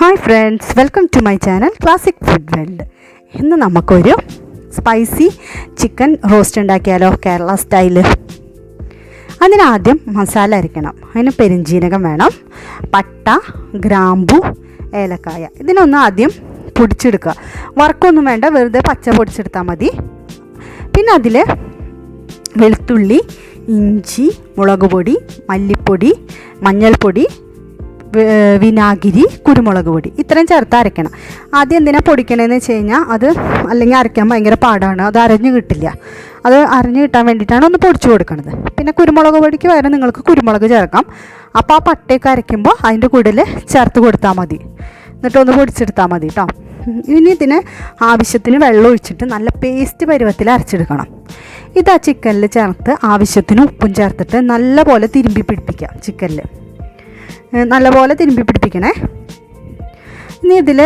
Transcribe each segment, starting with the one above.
Hi friends, welcome to my channel Classic Food World. ഇന്ന് നമുക്കൊരു spicy chicken roast ഉണ്ടാക്കിയാലോ, Kerala style. അതിനാദ്യം മസാല അരയ്ക്കണം. അതിന് പെരിഞ്ജീരകം വേണം, പട്ട, ഗ്രാമ്പു, ഏലക്കായ. ഇതിനൊന്ന് ആദ്യം പൊടിച്ചെടുക്കുക. വറക്കൊന്നും വേണ്ട, വെറുതെ പച്ച പൊടിച്ചെടുത്താൽ മതി. പിന്നെ അതിൽ വെളുത്തുള്ളി, ഇഞ്ചി, മുളക് പൊടി, മല്ലിപ്പൊടി, മഞ്ഞൾപ്പൊടി, വിനാഗിരി, കുരുമുളക് പൊടി ഇത്രയും ചേർത്ത് അരയ്ക്കണം. ആദ്യം എന്തിനാണ് പൊടിക്കണമെന്ന് വെച്ച് കഴിഞ്ഞാൽ അത് അല്ലെങ്കിൽ അരയ്ക്കാൻ ഭയങ്കര പാടാണ്, അത് അരഞ്ഞു കിട്ടില്ല. അത് അരഞ്ഞു കിട്ടാൻ വേണ്ടിയിട്ടാണ് ഒന്ന് പൊടിച്ചു കൊടുക്കുന്നത്. പിന്നെ കുരുമുളക് പൊടിക്ക് പകരം നിങ്ങൾക്ക് കുരുമുളക് ചേർക്കാം. അപ്പോൾ ആ പട്ടയൊക്കെ അരയ്ക്കുമ്പോൾ അതിൻ്റെ കൂടെ ചേർത്ത് കൊടുത്താൽ മതി. എന്നിട്ടൊന്ന് പൊടിച്ചെടുത്താൽ മതി കേട്ടോ. ഇനി ഇതിന് ആവശ്യത്തിന് വെള്ളം ഒഴിച്ചിട്ട് നല്ല പേസ്റ്റ് പരുവത്തിൽ അരച്ചെടുക്കണം. ഇത് ആ ചിക്കനിൽ ചേർത്ത് ആവശ്യത്തിന് ഉപ്പും ചേർത്തിട്ട് നല്ലപോലെ തിരുമ്പി പിടിപ്പിക്കാം. ചിക്കനിൽ നല്ലപോലെ തിരുമ്പി പിടിപ്പിക്കണേ. ഇനി ഇതിൽ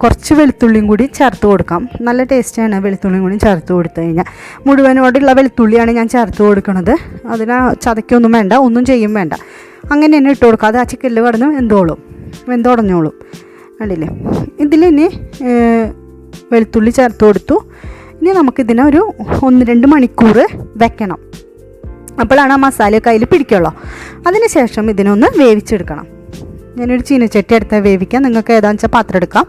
കുറച്ച് വെളുത്തുള്ളിയും കൂടി ചേർത്ത് കൊടുക്കാം. നല്ല ടേസ്റ്റാണ് വെളുത്തുള്ളിയും കൂടി ചേർത്ത് കൊടുത്തു കഴിഞ്ഞാൽ. മുഴുവനോടുള്ള വെളുത്തുള്ളിയാണ് ഞാൻ ചേർത്ത് കൊടുക്കുന്നത്. അതിന് ചതയ്ക്കൊന്നും വേണ്ട, ഒന്നും ചെയ്യും വേണ്ട, അങ്ങനെ തന്നെ ഇട്ട് കൊടുക്കുക. അത് ആ ചിക്കനിൽ കിടന്ന് വെന്തുടഞ്ഞോളും. കണ്ടില്ലേ? ഇതിലിനി വെളുത്തുള്ളി ചേർത്ത് കൊടുത്തു. ഇനി നമുക്കിതിനെ ഒരു 1-2 മണിക്കൂർ വെക്കണം. അപ്പോഴാണ് ആ മസാലയൊക്കെ അതിൽ പിടിക്കുള്ളൂ. അതിന് ശേഷം ഇതിനൊന്ന് വേവിച്ചെടുക്കണം. ഞാനൊരു ചീനച്ചട്ടി എടുത്താൽ വേവിക്കാം. നിങ്ങൾക്ക് ഏതാണെന്ന് വെച്ചാൽ പാത്രം എടുക്കാം,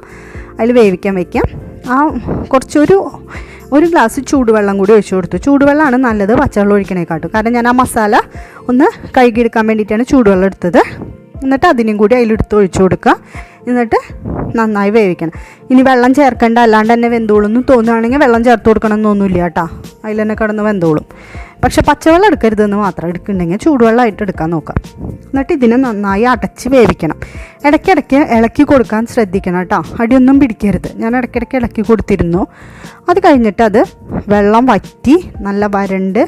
അതിൽ വേവിക്കാൻ വയ്ക്കാം. ഒരു ഗ്ലാസ് ചൂടുവെള്ളം കൂടി ഒഴിച്ചു കൊടുത്തു. ചൂടുവെള്ളമാണ് നല്ലത് പച്ചവെള്ളം ഒഴിക്കണേക്കാട്ടും. കാരണം ഞാൻ ആ മസാല ഒന്ന് കഴുകിയെടുക്കാൻ വേണ്ടിയിട്ടാണ് ചൂടുവെള്ളം എടുത്തത്. എന്നിട്ട് അതിനും കൂടി അതിലെടുത്ത് ഒഴിച്ചു കൊടുക്കുക. എന്നിട്ട് നന്നായി വേവിക്കണം. ഇനി വെള്ളം ചേർക്കേണ്ട, അല്ലാണ്ട് തന്നെ വെന്തോളും തോന്നുകയാണെങ്കിൽ വെള്ളം ചേർത്ത് കൊടുക്കണം എന്നൊന്നുമില്ല കേട്ടോ. അതിൽ തന്നെ കിടന്ന് വെന്തോളും. പക്ഷെ പച്ചവെള്ളം എടുക്കരുതെന്ന് മാത്രം. എടുക്കുന്നുണ്ടെങ്കിൽ ചൂടുവെള്ളമായിട്ട് എടുക്കാൻ നോക്കാം. എന്നിട്ട് ഇതിനെ നന്നായി അടച്ച് വേവിക്കണം. ഇടയ്ക്കിടയ്ക്ക് ഇളക്കി കൊടുക്കാൻ ശ്രദ്ധിക്കണം കേട്ടോ. അടിയൊന്നും പിടിക്കരുത്. ഞാൻ ഇടയ്ക്കിടയ്ക്ക് ഇളക്കി കൊടുത്തിരുന്നു. അത് കഴിഞ്ഞിട്ട് അത് വെള്ളം വറ്റി നല്ല വരണ്ട്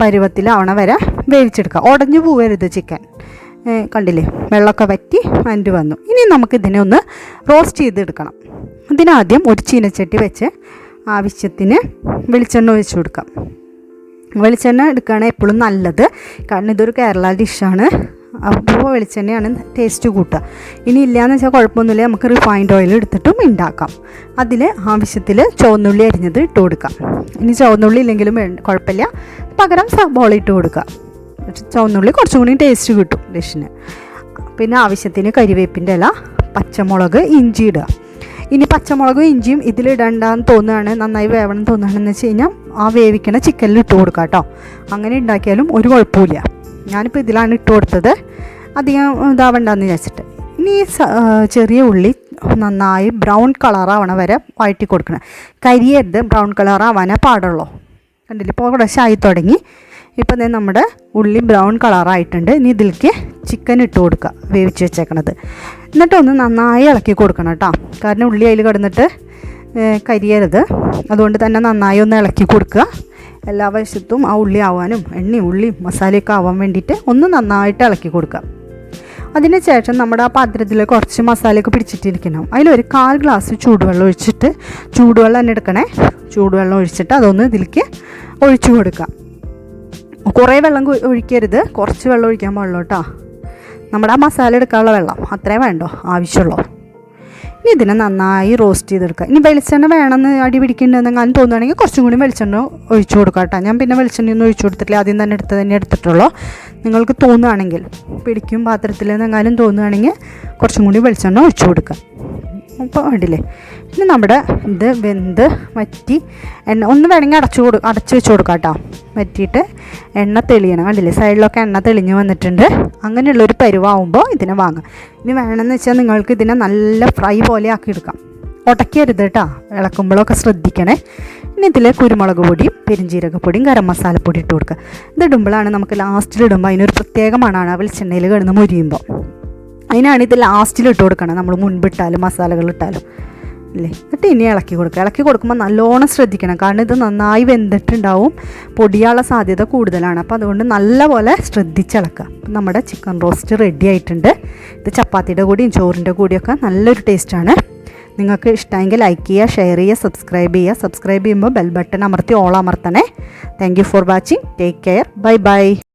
പരുവത്തിലാവണ വരെ വേവിച്ചെടുക്കുക. ഉടഞ്ഞു പോവരുത് ചിക്കൻ. കണ്ടില്ലേ, വെള്ളമൊക്കെ വറ്റി അതിൻ്റെ വന്നു. ഇനി നമുക്കിതിനെ ഒന്ന് റോസ്റ്റ് ചെയ്തെടുക്കണം. ഇതിനാദ്യം ഒരു ചീനച്ചട്ടി വെച്ച് ആവശ്യത്തിന് വെളിച്ചെണ്ണ ഒഴിച്ചു കൊടുക്കാം. വെളിച്ചെണ്ണ എടുക്കുകയാണ് എപ്പോഴും നല്ലത്. കാരണം ഇതൊരു കേരള ഡിഷാണ്. അപ്പോൾ വെളിച്ചെണ്ണയാണ് ടേസ്റ്റ് കൂട്ടുക. ഇനി ഇല്ലയെന്ന് വെച്ചാൽ കുഴപ്പമൊന്നുമില്ല, നമുക്ക് റിഫൈൻഡ് ഓയിൽ എടുത്തിട്ടും ഉണ്ടാക്കാം. അതിൽ ആവശ്യത്തിൽ ചുവന്നുള്ളി അരിഞ്ഞത് ഇട്ട് കൊടുക്കാം. ഇനി ചുവന്നുള്ളി ഇല്ലെങ്കിലും കുഴപ്പമില്ല, പകരം സബോള ഇട്ട് കൊടുക്കുക. ചുവന്നുള്ളി കുറച്ചും കൂടി ടേസ്റ്റ് കിട്ടും ഡിഷിന്. പിന്നെ ആവശ്യത്തിന് കരിവേപ്പിൻ്റെ ഇല, പച്ചമുളക്, ഇഞ്ചി ഇടുക. ഇനി പച്ചമുളകും ഇഞ്ചിയും ഇതിലിടണ്ടെന്ന് തോന്നുകയാണ്, നന്നായി വേവണം തോന്നുകയാണെന്ന് വെച്ച് കഴിഞ്ഞാൽ ആ വേവിക്കണ ചിക്കനിൽ ഇട്ട് കൊടുക്കുക കേട്ടോ. അങ്ങനെ ഉണ്ടാക്കിയാലും ഒരു കുഴപ്പമില്ല. ഞാനിപ്പോൾ ഇതിലാണ് ഇട്ട് കൊടുത്തത്, അധികം ഇതാവണ്ടെന്ന് വിചാരിച്ചിട്ട്. ഇനി ചെറിയ ഉള്ളി നന്നായി ബ്രൗൺ കളറാവണ വരെ വഴറ്റി കൊടുക്കണം. കരിയരുത്, ബ്രൗൺ കളറാവാനേ പാടുള്ളൂ. കണ്ടില്ല, ഇപ്പോൾ കുറച്ച് ആയി തുടങ്ങി. ഇപ്പം നമ്മുടെ ഉള്ളി ബ്രൗൺ കളറായിട്ടുണ്ട്. ഇനി ഇതിലേക്ക് ചിക്കൻ ഇട്ട് കൊടുക്കുക, വേവിച്ച് വെച്ചേക്കണത്. എന്നിട്ടൊന്ന് നന്നായി ഇളക്കി കൊടുക്കണം കേട്ടോ. കാരണം ഉള്ളി അതിൽ കിടന്നിട്ട് കരിയരുത്. അതുകൊണ്ട് തന്നെ നന്നായി ഒന്ന് ഇളക്കി കൊടുക്കുക. എല്ലാ വശത്തും ആ ഉള്ളി ആവാനും എണ്ണയും ഉള്ളിയും മസാലയൊക്കെ ആവാൻ വേണ്ടിയിട്ട് ഒന്ന് നന്നായിട്ട് ഇളക്കി കൊടുക്കുക. അതിന് ശേഷം നമ്മുടെ ആ പാത്രത്തിൽ കുറച്ച് മസാലയൊക്കെ പിടിച്ചിട്ടിരിക്കണം. അതിലൊരു 1/4 ഗ്ലാസ് ചൂടുവെള്ളം ഒഴിച്ചിട്ട്, ചൂടുവെള്ളം തന്നെ എടുക്കണേ. ചൂടുവെള്ളം ഒഴിച്ചിട്ട് അതൊന്ന് ഇതിലേക്ക് ഒഴിച്ചു കൊടുക്കുക. കുറേ വെള്ളം ഒഴിക്കരുത്, കുറച്ച് വെള്ളം ഒഴിക്കാൻ പാടുള്ളൂ കേട്ടോ. നമ്മുടെ ആ മസാല എടുക്കാനുള്ള വെള്ളം അത്രേ വേണ്ടോ ആവശ്യമുള്ളൂ. ഇനി ഇതിനെ നന്നായി റോസ്റ്റ് ചെയ്തെടുക്കുക. ഇനി വെളിച്ചെണ്ണ വേണമെന്ന് അടി പിടിക്കേണ്ടതെന്നെങ്കിലും തോന്നുകയാണെങ്കിൽ കുറച്ചും കൂടി വെളിച്ചെണ്ണ ഒഴിച്ചു കൊടുക്കുക കേട്ടോ. ഞാൻ പിന്നെ വെളിച്ചെണ്ണയൊന്നും ഒഴിച്ചു കൊടുത്തിട്ടില്ല, ആദ്യം തന്നെ എടുത്തിട്ടുള്ളൂ. നിങ്ങൾക്ക് തോന്നുകയാണെങ്കിൽ, പിടിക്കും പാത്രത്തിൽ നിന്നെങ്കിലും തോന്നുകയാണെങ്കിൽ കുറച്ചും കൂടി വെളിച്ചെണ്ണ ഒഴിച്ചു കൊടുക്കുക. അപ്പോൾ കണ്ടില്ലേ, ഇനി നമ്മുടെ ഇത് വെന്ത് വറ്റി എണ്ണ ഒന്ന് വേണമെങ്കിൽ അടച്ച് വെച്ച് കൊടുക്കാം കേട്ടോ. വറ്റിയിട്ട് എണ്ണ തെളിയണം. കണ്ടില്ലേ, സൈഡിലൊക്കെ എണ്ണ തെളിഞ്ഞ് വന്നിട്ടുണ്ട്. അങ്ങനെയുള്ളൊരു പരുവാകുമ്പോൾ ഇതിനെ വാങ്ങാം. ഇനി വേണമെന്ന് വെച്ചാൽ നിങ്ങൾക്ക് ഇതിനെ നല്ല ഫ്രൈ പോലെ ആക്കി എടുക്കാം. ഉടക്കരുത് കേട്ടോ, ഇളക്കുമ്പോഴൊക്കെ ശ്രദ്ധിക്കണേ. ഇനി ഇതിൽ കുരുമുളക് പൊടിയും പെരിഞ്ജീരകപ്പൊടിയും ഗരം മസാലപ്പൊടി ഇട്ട് കൊടുക്കുക. ഇതിടുമ്പോഴാണ് നമുക്ക് ലാസ്റ്റിലിടുമ്പോൾ അതിനൊരു പ്രത്യേക മണമാണ് ആ വെളിച്ചെണ്ണയിൽ കിടന്ന് മൊരിയുമ്പോൾ. അതിനാണ് ഇത് ലാസ്റ്റിൽ ഇട്ട് കൊടുക്കണം, നമ്മൾ മുൻപിട്ടാലും മസാലകൾ ഇട്ടാലും അല്ലേ. എന്നിട്ട് ഇനി ഇളക്കി കൊടുക്കുക. ഇളക്കി കൊടുക്കുമ്പോൾ നല്ലോണം ശ്രദ്ധിക്കണം, കാരണം ഇത് നന്നായി വെന്തിട്ടുണ്ടാവും, പൊടിയാനുള്ള സാധ്യത കൂടുതലാണ്. അപ്പോൾ അതുകൊണ്ട് നല്ലപോലെ ശ്രദ്ധിച്ചിളക്കുക. നമ്മുടെ ചിക്കൻ റോസ്റ്റ് റെഡി ആയിട്ടുണ്ട്. ഇത് ചപ്പാത്തിയുടെ കൂടിയും ചോറിൻ്റെ കൂടിയൊക്കെ നല്ലൊരു ടേസ്റ്റാണ്. നിങ്ങൾക്ക് ഇഷ്ടമെങ്കിൽ ലൈക്ക് ചെയ്യുക, ഷെയർ ചെയ്യുക, സബ്സ്ക്രൈബ് ചെയ്യുക. സബ്സ്ക്രൈബ് ചെയ്യുമ്പോൾ ബെൽ ബട്ടൺ അമർത്തി ഓൾ അമർത്തണേ. Thank you for watching. Take care. Bye by.